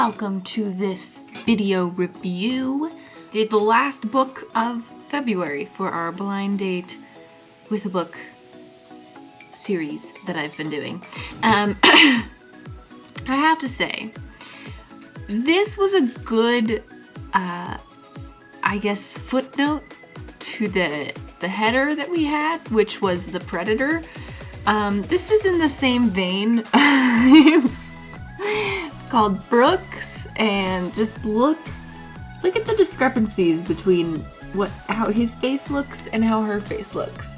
welcome to this video review. The last book of February for our blind date with a book series that I've been doing. I have to say, this was a good, footnote to the header that we had, which was The Predator. This is in the same vein. It's called Brooks, and just look at the discrepancies between how his face looks and how her face looks.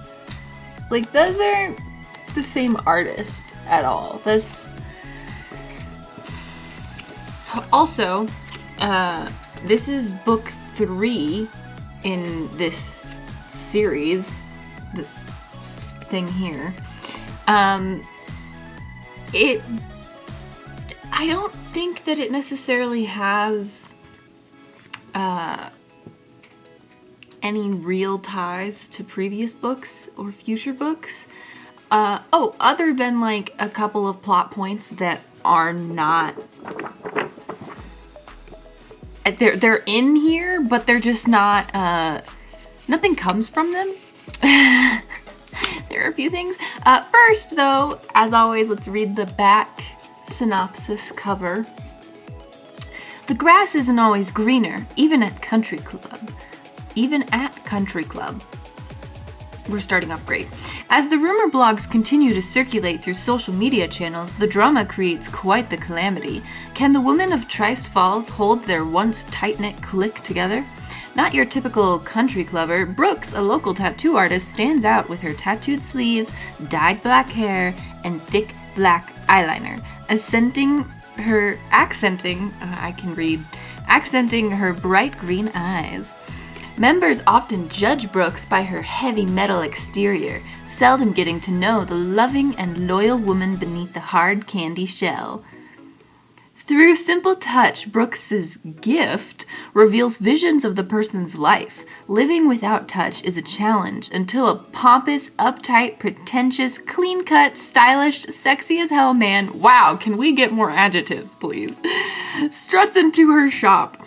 Like, those aren't the same artist at all. Also, this is book 3 in this series, this thing here. I don't think that it necessarily has any real ties to previous books or future books. Other than like a couple of plot points that are not, they're in here, but they're just not, nothing comes from them. There are a few things. First though, as always, let's read the back synopsis cover. The grass isn't always greener, even at country club. We're starting off great. As the rumor blogs continue to circulate through social media channels, the drama creates quite the calamity. Can the women of Trice Falls hold their once tight-knit clique together? Not your typical country clubber, Brooks, a local tattoo artist, stands out with her tattooed sleeves, dyed black hair, and thick black eyeliner, accenting her bright green eyes. Members often judge Brooks by her heavy metal exterior, seldom getting to know the loving and loyal woman beneath the hard candy shell. Through simple touch, Brooks's gift reveals visions of the person's life. Living without touch is a challenge until a pompous, uptight, pretentious, clean-cut, stylish, sexy as hell man, wow, can we get more adjectives, please, struts into her shop.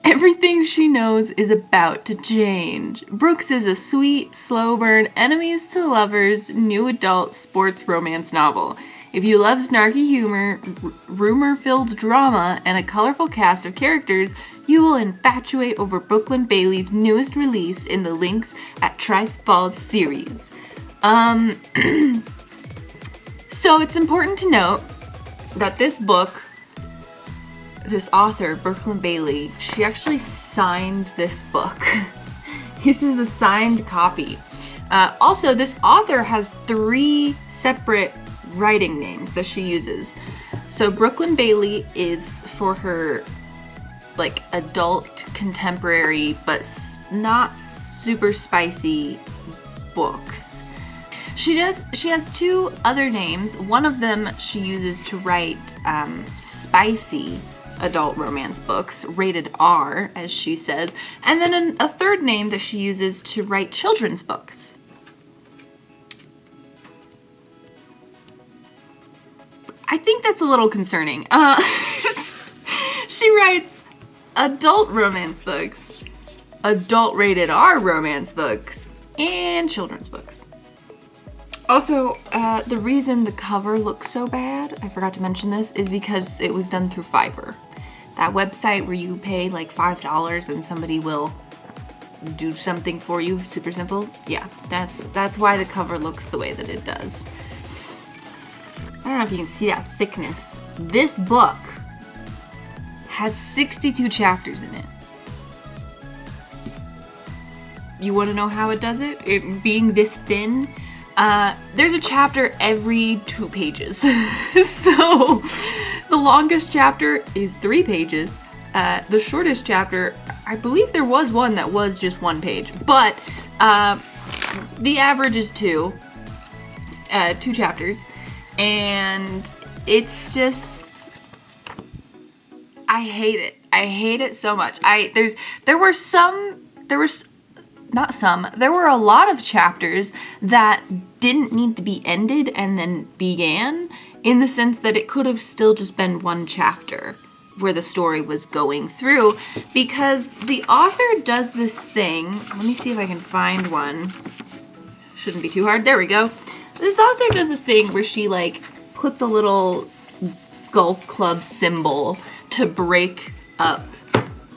Everything she knows is about to change. Brooks is a sweet, slow burn, enemies to lovers, new adult sports romance novel. If you love snarky humor, rumor-filled drama, and a colorful cast of characters, you will infatuate over Brooklyn Bailey's newest release in the links at Trice Falls series. So it's important to note that this book, this author, Brooklyn Bailey, she actually signed this book. This is a signed copy. Also, this author has 3 separate writing names that she uses. So Brooklyn Bailey is for her like adult contemporary but not super spicy books. She has 2 other names. One of them she uses to write spicy adult romance books, rated R, as she says, and then a third name that she uses to write children's books. I think that's a little concerning. She writes adult romance books, adult rated R romance books, and children's books. Also, the reason the cover looks so bad, I forgot to mention this, is because it was done through Fiverr. That website where you pay like $5 and somebody will do something for you, super simple. Yeah, that's why the cover looks the way that it does. I don't know if you can see that thickness. This book has 62 chapters in it. You want to know how it does it? It being this thin? There's a chapter every 2 pages. So the longest chapter is 3 pages. The shortest chapter, I believe there was one that was just 1 page, but the average is 2 chapters. And it's just, I hate it. I hate it so much. There were a lot of chapters that didn't need to be ended and then began, in the sense that it could have still just been 1 chapter. where the story was going through, because the author does this thing. Let me see if I can find one. Shouldn't be too hard. There we go. This author does this thing where she like puts a little golf club symbol to break up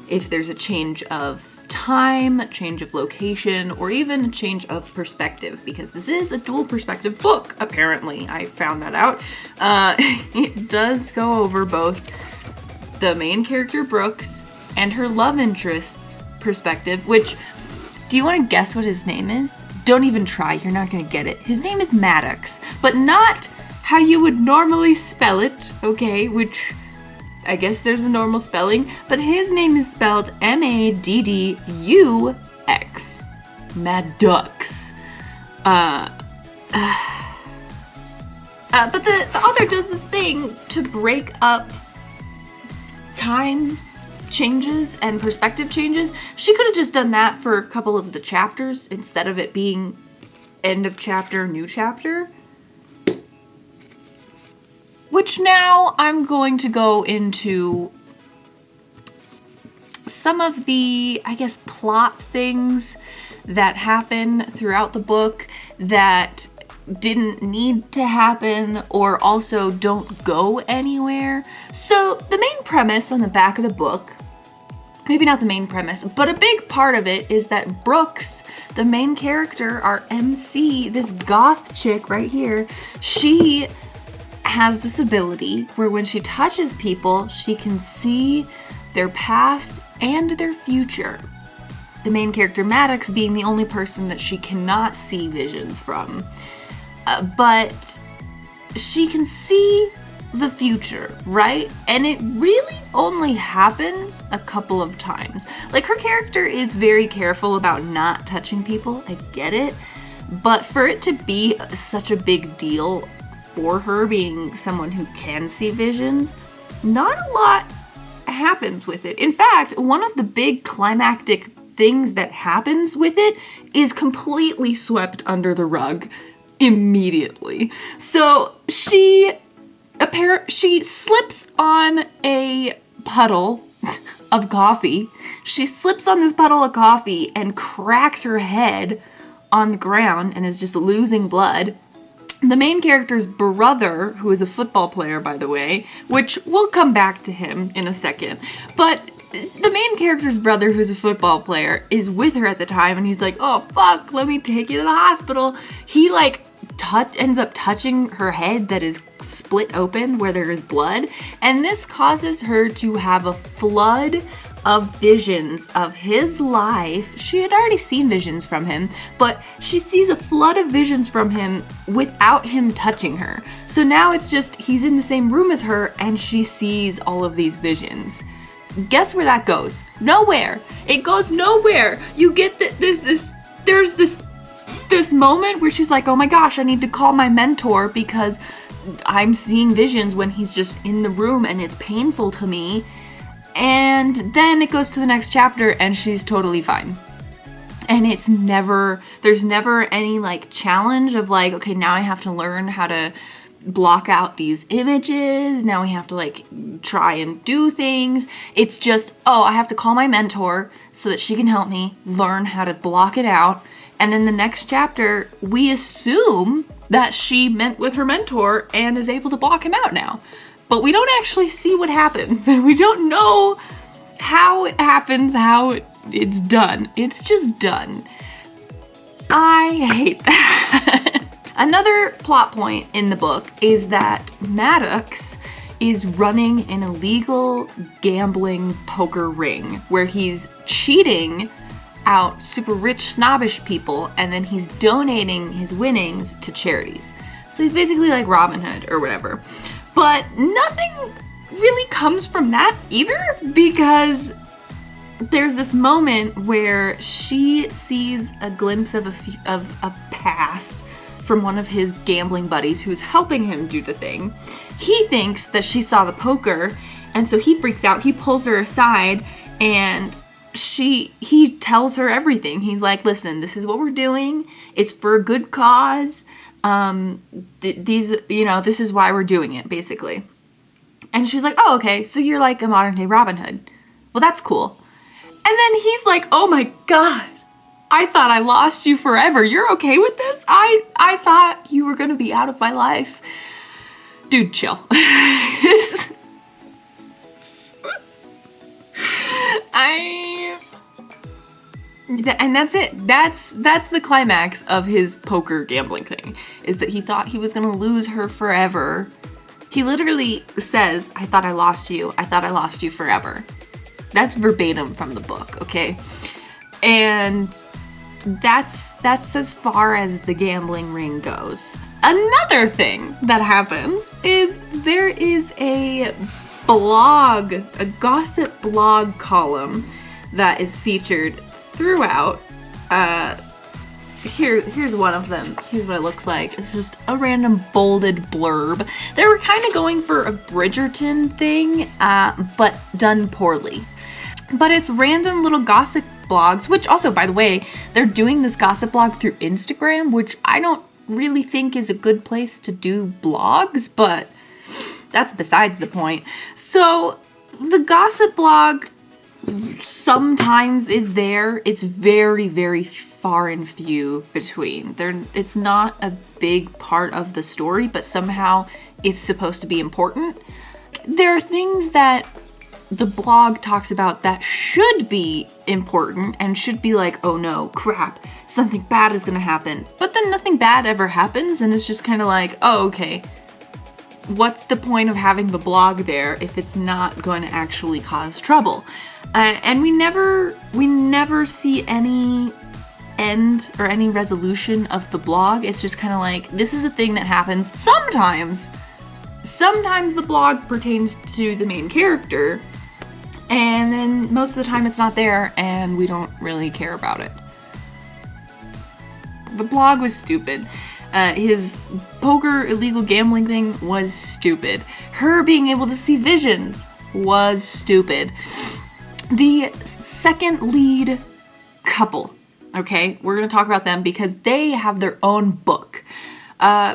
if there's a change of time, a change of location, or even a change of perspective, because this is a dual perspective book, apparently. I found that out. It does go over both the main character Brooks and her love interest's perspective, which, do you want to guess what his name is? Don't even try, you're not going to get it. His name is Maddox, but not how you would normally spell it, okay, which I guess there's a normal spelling, but his name is spelled Maddux. Maddox. But the author does this thing to break up time changes and perspective changes. She could have just done that for a couple of the chapters instead of it being end of chapter, new chapter. Which now I'm going to go into some of the, I guess, plot things that happen throughout the book that didn't need to happen or also don't go anywhere. So the main premise on the back of the book, maybe not the main premise, but a big part of it is that Brooks, the main character, our MC, this goth chick right here, she has this ability where when she touches people, she can see their past and their future. The main character, Maddox, being the only person that she cannot see visions from. But she can see the future, right? And it really only happens a couple of times. Like, her character is very careful about not touching people, I get it. But for it to be such a big deal for her being someone who can see visions, not a lot happens with it. In fact, one of the big climactic things that happens with it is completely swept under the rug immediately. So she slips on a puddle of coffee. She slips on this puddle of coffee and cracks her head on the ground and is just losing blood. The main character's brother, who is a football player, by the way, which we'll come back to him in a second, but the main character's brother, who's a football player, is with her at the time, and he's like, oh, fuck, let me take you to the hospital. He, like, ends up touching her head that is split open where there is blood, and this causes her to have a flood of visions of his life. She had already seen visions from him, but she sees a flood of visions from him without him touching her. So now it's just he's in the same room as her and she sees all of these visions. Guess where that goes? Nowhere. It goes nowhere. You get there's this moment where she's like, oh my gosh, I need to call my mentor because I'm seeing visions when he's just in the room and it's painful to me. And then it goes to the next chapter and she's totally fine. And there's never any like challenge of like, okay, now I have to learn how to block out these images. Now we have to like try and do things. It's just, oh, I have to call my mentor so that she can help me learn how to block it out. And then the next chapter, we assume that she met with her mentor and is able to block him out now. But we don't actually see what happens. We don't know how it happens, how it's done. It's just done. I hate that. Another plot point in the book is that Maddox is running an illegal gambling poker ring where he's cheating out super rich, snobbish people, and then he's donating his winnings to charities. So he's basically like Robin Hood or whatever. But nothing really comes from that either, because there's this moment where she sees a glimpse of a past from one of his gambling buddies who's helping him do the thing. He thinks that she saw the poker, and so he freaks out. He pulls her aside, and he tells her everything. He's like, listen, this is what we're doing. It's for a good cause. This is why we're doing it, basically. And she's like, oh, okay, so you're like a modern day Robin Hood. Well, that's cool. And then he's like, oh my God, I thought I lost you forever. You're okay with this? I thought you were gonna be out of my life. Dude, chill. And that's it. That's the climax of his poker gambling thing, is that he thought he was gonna lose her forever. He literally says, I thought I lost you. I thought I lost you forever. That's verbatim from the book, okay? And that's as far as the gambling ring goes. Another thing that happens is there is a blog, a gossip blog column that is featured throughout. Here's one of them. Here's what it looks like. It's just a random bolded blurb. They were kind of going for a Bridgerton thing, but done poorly. But it's random little gossip blogs, which also, by the way, they're doing this gossip blog through Instagram, which I don't really think is a good place to do blogs, but that's besides the point. So the gossip blog sometimes is there. It's very, very far and few between. It's not a big part of the story, but somehow it's supposed to be important. There are things that the blog talks about that should be important and should be like, oh no, crap, something bad is gonna happen. But then nothing bad ever happens, and it's just kind of like, oh, okay, what's the point of having the blog there if it's not going to actually cause trouble? And we never see any end or any resolution of the blog. It's just kind of like, this is a thing that happens sometimes. Sometimes the blog pertains to the main character, and then most of the time it's not there and we don't really care about it. The blog was stupid. His poker illegal gambling thing was stupid. Her being able to see visions was stupid. The second lead couple, okay, we're gonna talk about them because they have their own book.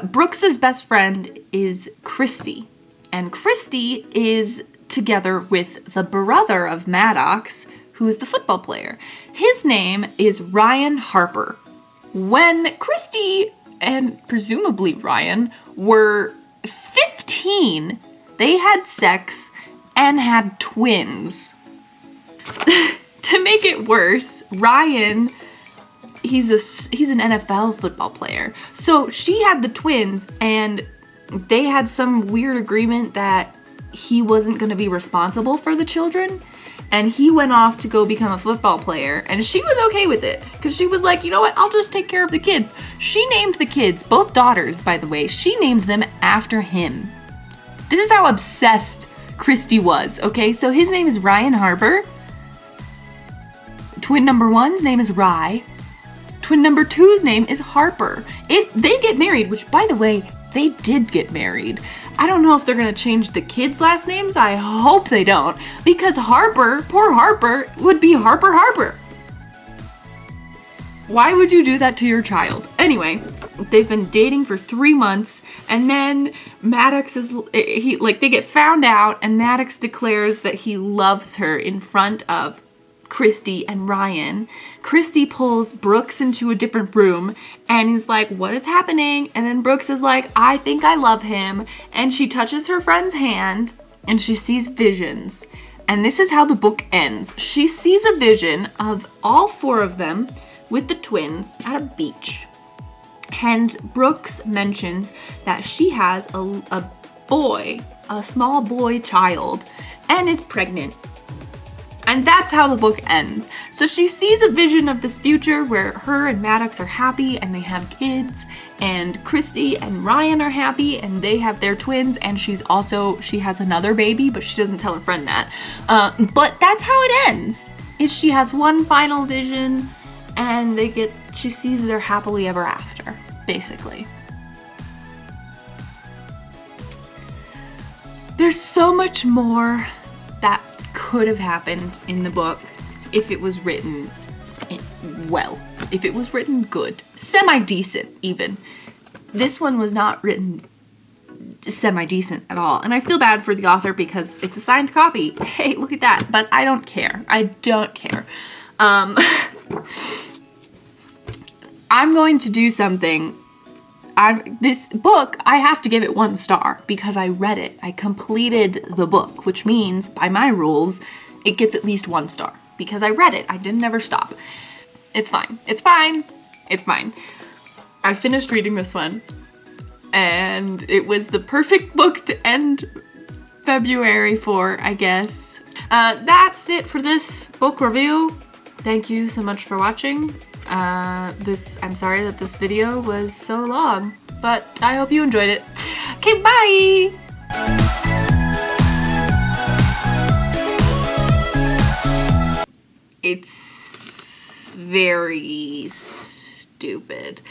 Brooks's best friend is Christy, and Christy is together with the brother of Maddox, who is the football player. His name is Ryan Harper. When Christy and presumably Ryan were 15, they had sex and had twins. To make it worse, Ryan, he's an NFL football player. So she had the twins, and they had some weird agreement that he wasn't going to be responsible for the children, and he went off to go become a football player, and she was okay with it because she was like, you know what, I'll just take care of the kids. She named the kids, both daughters, by the way, she named them after him. This is how obsessed Christy was, okay? So his name is Ryan Harper. Twin number one's name is Rye. Twin number two's name is Harper. If they get married, which, by the way, they did get married. I don't know if they're gonna change the kids' last names. I hope they don't, because Harper, poor Harper, would be Harper Harper. Why would you do that to your child? Anyway, they've been dating for 3 months, and then Maddox they get found out, and Maddox declares that he loves her in front of Christy and Ryan. Christy pulls Brooks into a different room and he's like, what is happening? And then Brooks is like, I think I love him. And she touches her friend's hand and she sees visions. And this is how the book ends. She sees a vision of all 4 of them with the twins at a beach. And Brooks mentions that she has a boy, a small boy child, and is pregnant. And that's how the book ends. So she sees a vision of this future where her and Maddox are happy and they have kids, and Christy and Ryan are happy and they have their twins, and she has another baby, but she doesn't tell her friend that. But that's how it ends. She has one final vision and she sees their happily ever after, basically. There's so much more that could have happened in the book if it was written well, if it was written good, semi-decent even. This one was not written semi-decent at all. And I feel bad for the author because it's a signed copy. Hey, look at that. But I don't care. I don't care. I'm going to do something. This book, I have to give it 1 star because I read it. I completed the book, which means by my rules, it gets at least 1 star because I read it. I didn't ever stop. It's fine. It's fine. It's fine. I finished reading this one and it was the perfect book to end February for, I guess. That's it for this book review. Thank you so much for watching. I'm sorry that this video was so long, but I hope you enjoyed it. Okay, bye! It's very stupid.